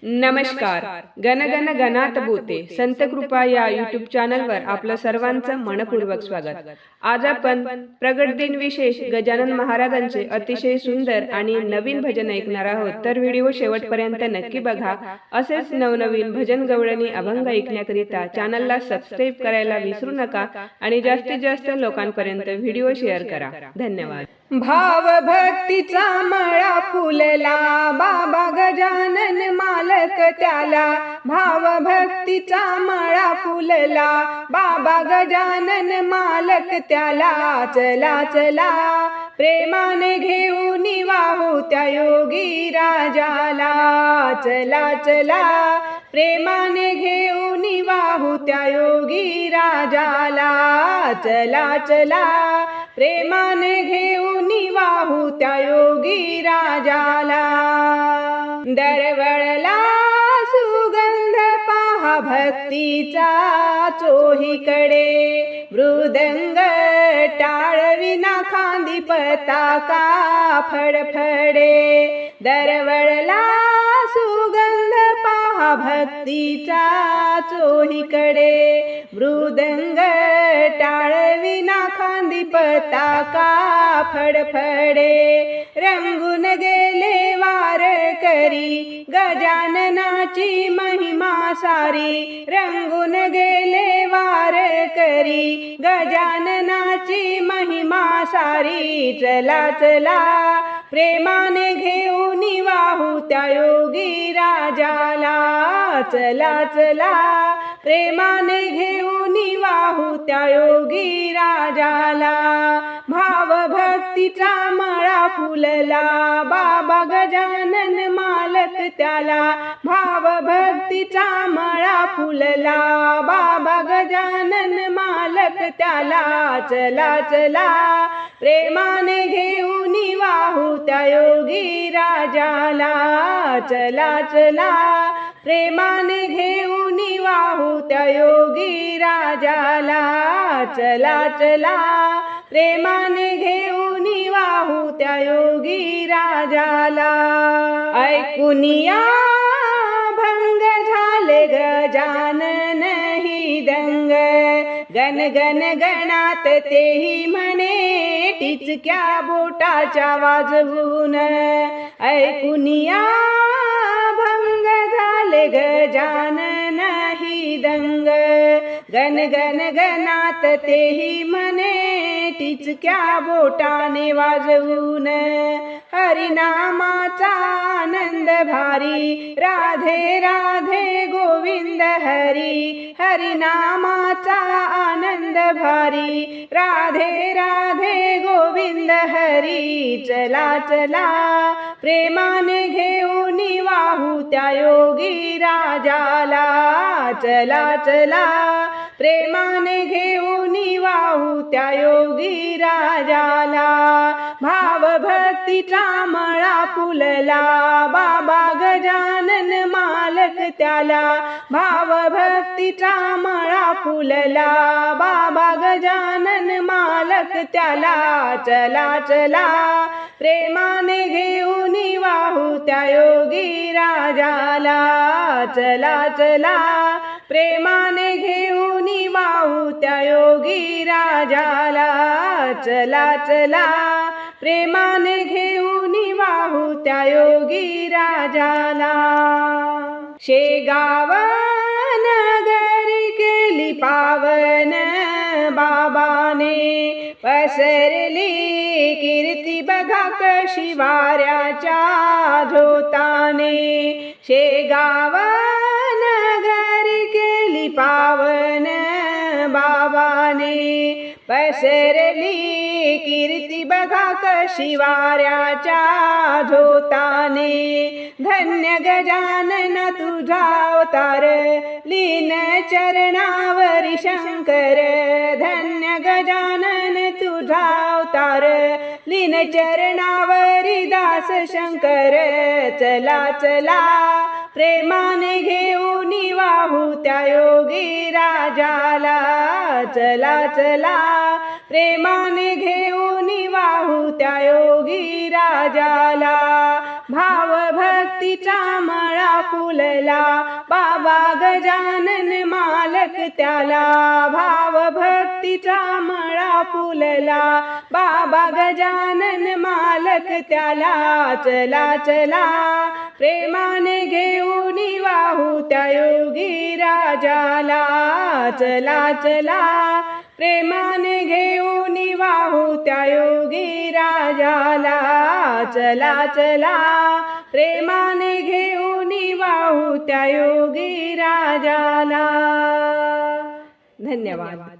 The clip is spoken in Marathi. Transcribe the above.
नमस्कार. गण गण गणात बोते संत कृपा या यूट्यूब चॅनलवर आपलं सर्वांचं मनपूर्वक स्वागत. आज आपण प्रगट दिन विशेष गजानन महाराजांचे अतिशय सुंदर आणि नवीन भजन ऐकणार आहोत. तर व्हिडिओ शेवटपर्यंत नक्की बघा. असेच नवनवीन भजन गवळणी अभंग ऐकण्याकरिता चॅनलला सबस्क्राईब करायला विसरू नका आणि जास्तीत जास्त लोकांपर्यंत व्हिडिओ शेअर करा. धन्यवाद. भाव भक्तीचा मळा फुलला बाबा गजानन मालक त्याला. भाव भक्तीचा मळा फुलला बाबा गजानन मालक त्याला. चला चला प्रेमाने घेऊन वाहू त्या योगी राजाला. चला चला प्रेमाने घेऊन वाहू त्या योगी राजाला. चला चला प्रेमाने घेऊन वाहू त्या योगी राजाला. दरवळला सुगंध पहा भक्तीचा चोहीकडे. मृदंग टाळविना खांदी पताका फडफडे. दरवळला सुगंध पहा भक्तीचा चोहीकडे. मृदंग टाळविना खांदी पताका फडफडे. रंगून गेले वार करी गजाननाची महिमा सारी. रंगून गेले वार करी गजाननाची महिमा सारी. चला चला प्रेमाने घेऊन वाहू त्या योगी राजाला. चला चला प्रेमाने घेऊन वाहू त्या योगी राजाला. भाव भक्तीचा मळा फुलला बाबा गजानन मालक त्याला. भाव भक्तीचा मळा फुलला बाबा गजानन मालक त्याला. चला चला प्रेमाने घेऊन वाहू त्या योगी राजाला. चला चला प्रेमाने घेऊन वाहू त्या योगी राजाला. चला चला प्रेमाने घेऊन वाहू त्या योगी राजाला. ऐकून या भंग झाले गजानन ही दंग. गण गण गणात तेही म्हणे टिचक्या बोटाच्या वाजवून. ऐकून या भंग झाले गजानन ही दंग. गण गण गणात तेही म्हणे टिचक्या बोटाने वाजवून. हरिनामाचा आनंद भारी राधे राधे गोविंद हरी. हरिनामाचा आनंद भारी राधे राधे गोविंद हरी. चला चला प्रेमाने घेऊन वाहू त्या योगी राजाला. चला चला प्रेमाने घेऊन वाहू त्या योगी राजाला. भाव भक्तीचा मळा फुलला बाबा गजानन मालक त्याला. भाव भक्तीचा मळा फुलला बाबा गजानन मालक त्याला. चला चला प्रेमाने घेऊन वाहू त्या योगी राजाला. चला चला प्रेमाने घेऊन वाहू त्या योगी राजाला. चला चला प्रेमाने घेऊन वाहू त्या योगी राजाला. शेगाव नगरी केली पावन बाबाने. पसरली कीर्ती बघा कशी वाऱ्याच्या झोताने. शेगाव नगरी केली पावन बाबाने. पसरली कीर्ती बघा कशी वाऱ्याच्या झोताने. धन्य गजानन तुझा अवतार लीन चरणावरी शंकर. धन्य गजानन तुझा अवतार लीन चरणावरी दास शंकर. चला चला प्रेमाने घेऊन वाहू त्या योगी राजाला. चला चला प्रेमाने घेऊन वाहू त्या योगी राजाला. भाव भक्तीचा मळा फुलला बाबा गजानन मालक त्याला भाव भक्तीचा मळा फुलला बाबा गजानन मालक त्याला चला चला प्रेमाने घेऊन वाहू त्या योगी राजाला चला चला प्रेमाने घेऊन वाहू त्या योगी राजाला चला चला प्रेमाने घेऊन वाहू त्या योगी राजाला. धन्यवाद.